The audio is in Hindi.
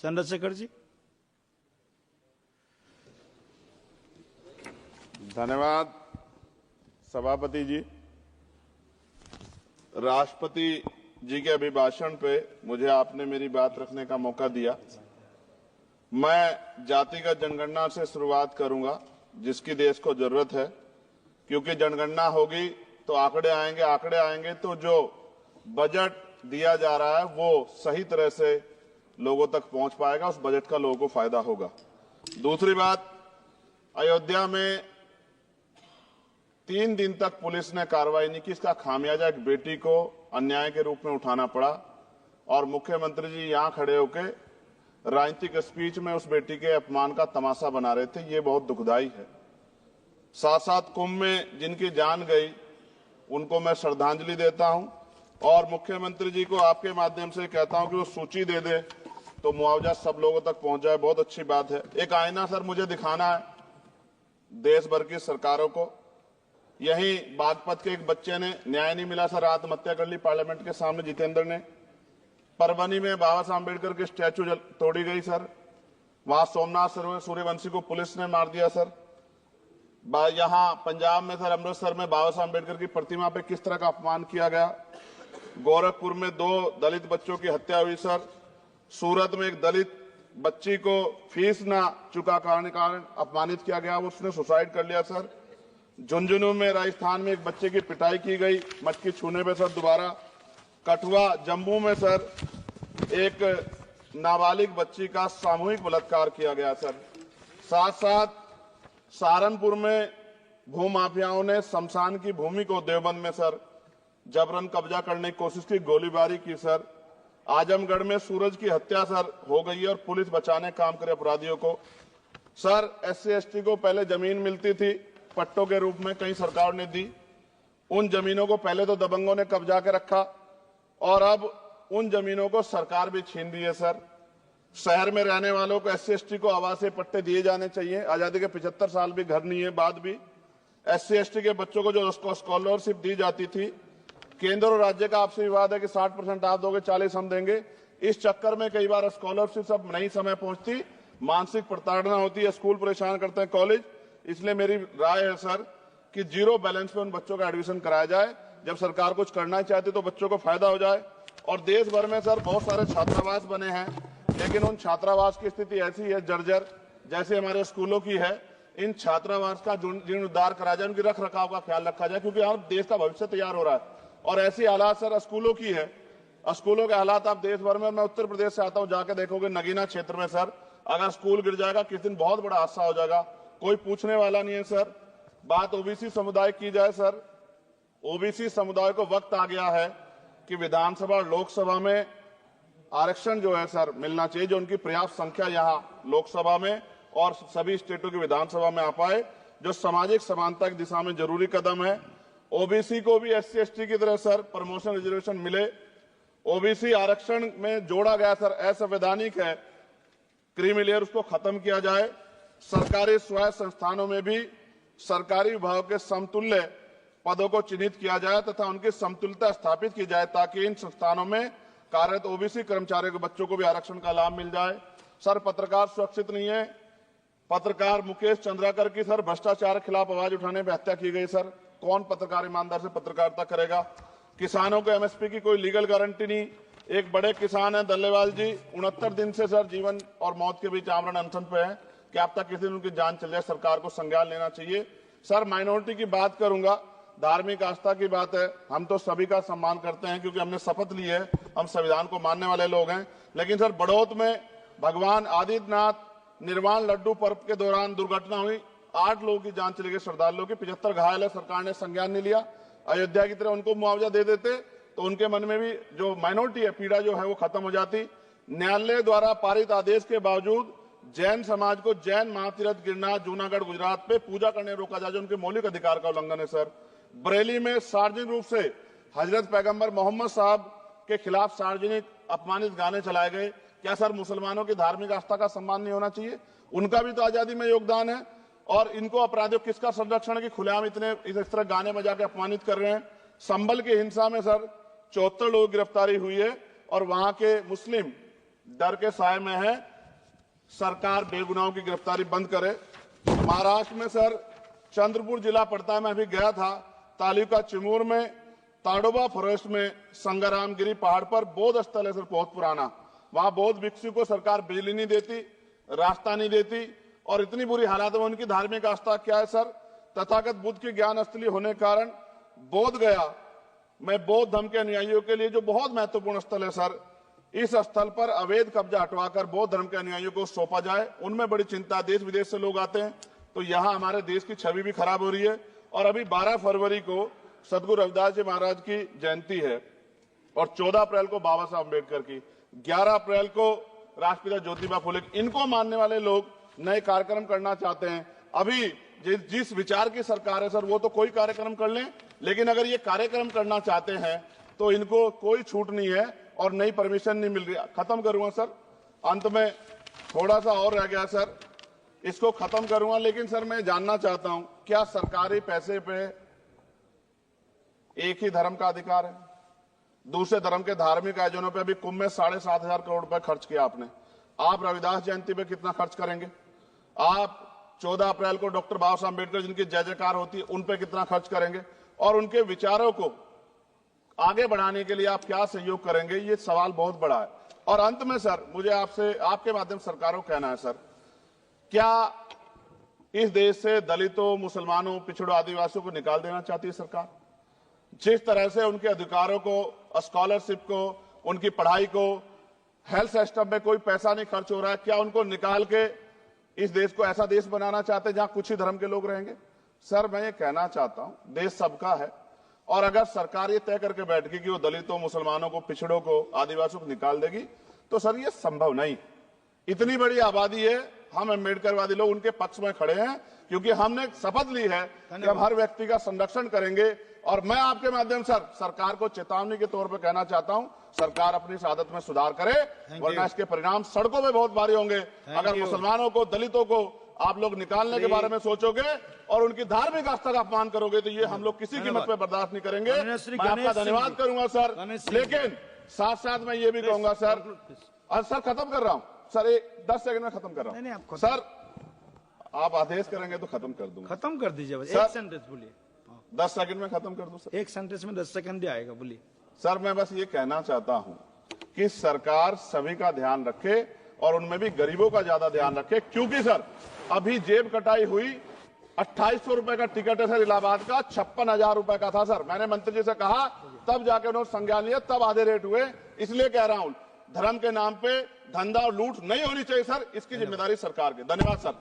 चंद्रशेखर जी। धन्यवाद सभापति जी। राष्ट्रपति जी के अभिभाषण पे मुझे आपने मेरी बात रखने का मौका दिया। मैं जातिगत जनगणना से शुरुआत करूंगा जिसकी देश को जरूरत है, क्योंकि जनगणना होगी तो आंकड़े आएंगे तो जो बजट दिया जा रहा है वो सही तरह से लोगों तक पहुंच पाएगा, उस बजट का लोगों को फायदा होगा। दूसरी बात, अयोध्या में 3 दिन तक पुलिस ने कार्रवाई नहीं की। इसका खामियाजा एक बेटी को अन्याय के रूप में उठाना पड़ा और मुख्यमंत्री जी यहां खड़े होकर राजनीतिक स्पीच में उस बेटी के अपमान का तमाशा बना रहे थे। ये बहुत दुखदाई है। साथ साथ कुंभ में जिनकी जान गई उनको मैं श्रद्धांजलि देता हूं और मुख्यमंत्री जी को आपके माध्यम से कहता हूं कि वो सूची दे दे तो मुआवजा सब लोगों तक पहुंच जाए। बहुत अच्छी बात है। एक आईना सर मुझे दिखाना है देश भर की सरकारों को। यही बागपत के एक बच्चे ने न्याय नहीं मिला सर, आत्महत्या कर ली पार्लियामेंट के सामने, जितेंद्र ने। परभनी में बाबा साहब अम्बेडकर की स्टैचू तोड़ी गई सर, वहां सोमनाथ सूर्यवंशी को पुलिस ने मार दिया सर। यहां पंजाब में सर, अमृतसर में बाबा साहब अम्बेडकर की प्रतिमा पे किस तरह का अपमान किया गया। गोरखपुर में 2 दलित बच्चों की हत्या हुई सर। सूरत में एक दलित बच्ची को फीस ना चुका कारण अपमानित किया गया, उसने सुसाइड कर लिया सर। झुंझुनू में राजस्थान में एक बच्चे की पिटाई की गई मटकी छूने पे सर दोबारा। कठुआ जम्मू में सर एक नाबालिग बच्ची का सामूहिक बलात्कार किया गया सर। साथ साथ सहारनपुर में भूमाफियाओं ने शमशान की भूमि को देवबंद में सर जबरन कब्जा करने की कोशिश की, गोलीबारी की सर। आजमगढ़ में सूरज की हत्या सर हो गई और पुलिस बचाने काम करे अपराधियों को। सर SC ST को पहले जमीन मिलती थी पट्टों के रूप में, कई सरकार ने दी। उन जमीनों को पहले तो दबंगों ने कब्जा के रखा और अब उन जमीनों को सरकार भी छीन रही है सर। शहर में रहने वालों को SC ST को आवासीय पट्टे दिए जाने चाहिए। आजादी के 75 साल भी घर नहीं है, बाद भी SC ST के बच्चों को जो स्कॉलरशिप दी जाती थी, केंद्र और राज्य का आपसे विवाद है कि 60% आप दोगे, 40 हम देंगे। इस चक्कर में कई बार स्कॉलरशिप सब नहीं समय पहुंचती, मानसिक प्रताड़ना होती है, स्कूल परेशान करते हैं, कॉलेज। इसलिए मेरी राय है सर कि 0 बैलेंस पे उन बच्चों का एडमिशन कराया जाए। जब सरकार कुछ करना चाहती तो बच्चों को फायदा हो जाए। और देश भर में सर बहुत सारे छात्रावास बने हैं, लेकिन उन छात्रावास की स्थिति ऐसी है जर्जर, जैसे हमारे स्कूलों की है। इन छात्रावास का जीर्णोद्धार कराया जाए, उनकी रख रखाव का ख्याल रखा जाए, क्योंकि यहाँ देश का भविष्य तैयार हो रहा है। और ऐसी हालात सर स्कूलों की है। स्कूलों के हालात आप देश भर में, मैं उत्तर प्रदेश से आता हूँ, जाके देखोगे नगीना क्षेत्र में सर अगर स्कूल गिर जाएगा किस दिन बहुत बड़ा हादसा हो जाएगा, कोई पूछने वाला नहीं है सर। बात OBC समुदाय की जाए सर, OBC समुदाय को वक्त आ गया है कि विधानसभा और लोकसभा में आरक्षण जो है सर मिलना चाहिए, जो उनकी पर्याप्त संख्या यहाँ लोकसभा में और सभी स्टेटों की विधानसभा में आ पाए, जो सामाजिक समानता की दिशा में जरूरी कदम है। OBC को भी SC ST की तरह सर प्रमोशन रिजर्वेशन मिले। OBC आरक्षण में जोड़ा गया सर असंवैधानिक है, क्रीमी लेयर, उसको खत्म किया जाए। सरकारी स्वायत्त संस्थानों में भी सरकारी विभाग के समतुल्य पदों को चिन्हित किया जाए तथा उनकी समतुल्यता स्थापित की जाए, ताकि इन संस्थानों में कार्यरत OBC कर्मचारियों के बच्चों को भी आरक्षण का लाभ मिल जाए। सर पत्रकार सुरक्षित नहीं है। पत्रकार मुकेश चंद्राकर की सर भ्रष्टाचार के खिलाफ आवाज उठाने पर हत्या की गई सर। कौन पत्रकार ईमानदार से पत्रकारिता करेगा। किसानों को MSP की कोई लीगल गारंटी नहीं। एक बड़े किसान है दल्लेवाल जी, 69 दिन से सर जीवन और मौत के बीच आमरण अनशन पे है। क्या अब तक किसी दिन उनकी जान चल जाए, सरकार को संज्ञान लेना चाहिए। सर माइनॉरिटी की बात करूंगा, धार्मिक आस्था की बात है, हम तो सभी का सम्मान करते हैं क्योंकि हमने शपथ ली है, हम संविधान को मानने वाले लोग हैं। लेकिन सर बड़ौत में भगवान आदित्यनाथ निर्वाण लड्डू पर्व के दौरान दुर्घटना हुई, 8 लोगों की जान चली गई, श्रद्धालुओं की, 75 घायल है, सरकार ने संज्ञान नहीं लिया। अयोध्या की तरह उनको मुआवजा दे देते तो उनके मन में भी जो माइनॉरिटी है पीड़ा जो है वो खत्म हो जाती। न्यायालय द्वारा पारित आदेश के बावजूद जैन समाज को जैन महातीर्थ गिरनार जूनागढ़ गुजरात पे पूजा करने रोका जाए, जो उनके मौलिक अधिकार का उल्लंघन है सर। बरेली में सार्वजनिक रूप से हजरत पैगंबर मोहम्मद साहब के खिलाफ सार्वजनिक अपमानित गाने चलाए गए। क्या सर मुसलमानों की धार्मिक आस्था का सम्मान नहीं होना चाहिए? उनका भी तो आजादी में योगदान है। और इनको अपराधियों किसका संरक्षण है कि खुलेआम इतने इस तरह गाने बजा के अपमानित कर रहे हैं। संभल की हिंसा में सर 74 लोगों की गिरफ्तारी हुई है और वहां के मुस्लिम डर के साए में है सरकार बेगुनाहों की गिरफ्तारी बंद करे। महाराष्ट्र में सर चंद्रपुर जिला पड़ता है, मैं अभी गया था, तालुका चिमूर में ताडोबा फॉरेस्ट में संग्रामगिरी पहाड़ पर बौद्ध स्थल है सर, बहुत पुराना। वहां बौद्ध भिक्षु को सरकार बिजली नहीं देती, रास्ता नहीं देती, और इतनी बुरी हालत में उनकी धार्मिक आस्था क्या है सर, तथागत बुद्ध की ज्ञान स्थली होने के कारण बोध गया में बौद्ध धर्म के अनुयायियों के लिए जो बहुत महत्वपूर्ण स्थल है सर, इस स्थल पर अवैध कब्जा हटवाकर बौद्ध धर्म के अनुयायियों को सौंपा जाए। उनमें बड़ी चिंता, देश विदेश से लोग आते हैं, तो यहाँ हमारे देश की छवि भी खराब हो रही है। और अभी 12 फरवरी को सदगुरु रविदास जी महाराज की जयंती है और 14 अप्रैल को बाबा साहब अम्बेडकर की, 11 अप्रैल को राष्ट्रपिता ज्योतिबा फुले। इनको मानने वाले लोग नए कार्यक्रम करना चाहते हैं। अभी जिस विचार की सरकार है सर, वो तो कोई कार्यक्रम कर लें, लेकिन अगर ये कार्यक्रम करना चाहते हैं तो इनको कोई छूट नहीं है और नई परमिशन नहीं मिल रही। खत्म करूंगा सर, अंत में थोड़ा सा और रह गया सर, इसको खत्म करूंगा। लेकिन सर मैं जानना चाहता हूं, क्या सरकारी पैसे पे एक ही धर्म का अधिकार है? दूसरे धर्म के धार्मिक आयोजनों पे अभी कुंभ में 7,500 करोड़ रुपए खर्च किया आपने। आप रविदास जयंती पे कितना खर्च करेंगे? आप 14 अप्रैल को डॉक्टर बाबा साहब अम्बेडकर जिनकी जय जयकार होती है, उन पे कितना खर्च करेंगे? और उनके विचारों को आगे बढ़ाने के लिए आप क्या सहयोग करेंगे? ये सवाल बहुत बड़ा है। और अंत में सर मुझे आपसे, आपके माध्यम से सरकारों को कहना है सर, क्या इस देश से दलितों, मुसलमानों, पिछड़ों, आदिवासियों को निकाल देना चाहती है सरकार? जिस तरह से उनके अधिकारों को, स्कॉलरशिप को, उनकी पढ़ाई को, हेल्थ सिस्टम में कोई पैसा नहीं खर्च हो रहा है, क्या उनको निकाल के इस देश को ऐसा देश बनाना चाहते हैं जहां कुछ ही धर्म के लोग रहेंगे? सर मैं ये कहना चाहता हूं, देश सबका है, और अगर सरकार ये तय करके बैठ गई कि वो दलितों, मुसलमानों को, पिछड़ों को, आदिवासियों को निकाल देगी, तो सर ये संभव नहीं। इतनी बड़ी आबादी है, हम अम्बेडकरवादी लोग उनके पक्ष में खड़े हैं, क्योंकि हमने शपथ ली है कि हम हर व्यक्ति का संरक्षण करेंगे। और मैं आपके माध्यम से सरकार को चेतावनी के तौर पर कहना चाहता हूं, सरकार अपनी इस आदत में सुधार करे, वरना इसके परिणाम सड़कों में बहुत भारी होंगे। अगर मुसलमानों को, दलितों को आप लोग निकालने के बारे में सोचोगे और उनकी धार्मिक आस्था का अपमान करोगे, तो ये हम लोग किसी कीमत पे बर्दाश्त नहीं करेंगे। मैं आपका धन्यवाद करूंगा सर, लेकिन साथ साथ मैं ये भी कहूंगा सर, सर खत्म कर रहा हूं सर, 10 सेकंड में खत्म कर रहा हूं सर, आप आदेश करेंगे तो खत्म कर दूंगा। खत्म कर दीजिए, एक सेंटेंस बोलिए। 10 सेकंड में खत्म कर दूं सर? एक सेंटेंस में 10 सेकंड भी आएगा, बोलिए सर। मैं बस ये कहना चाहता हूं कि सरकार सभी का ध्यान रखे और उनमें भी गरीबों का ज्यादा ध्यान रखे, क्योंकि सर अभी जेब कटाई हुई, 2800 रुपए का टिकट है सर इलाहाबाद का, 56,000 रुपए का था सर। मैंने मंत्री जी से कहा, तब जाके उन्होंने संज्ञान लिया, तब आधे रेट हुए। इसलिए कह रहा हूं, धर्म के नाम पे धंधा और लूट नहीं होनी चाहिए सर, इसकी जिम्मेदारी सरकार की। धन्यवाद सर।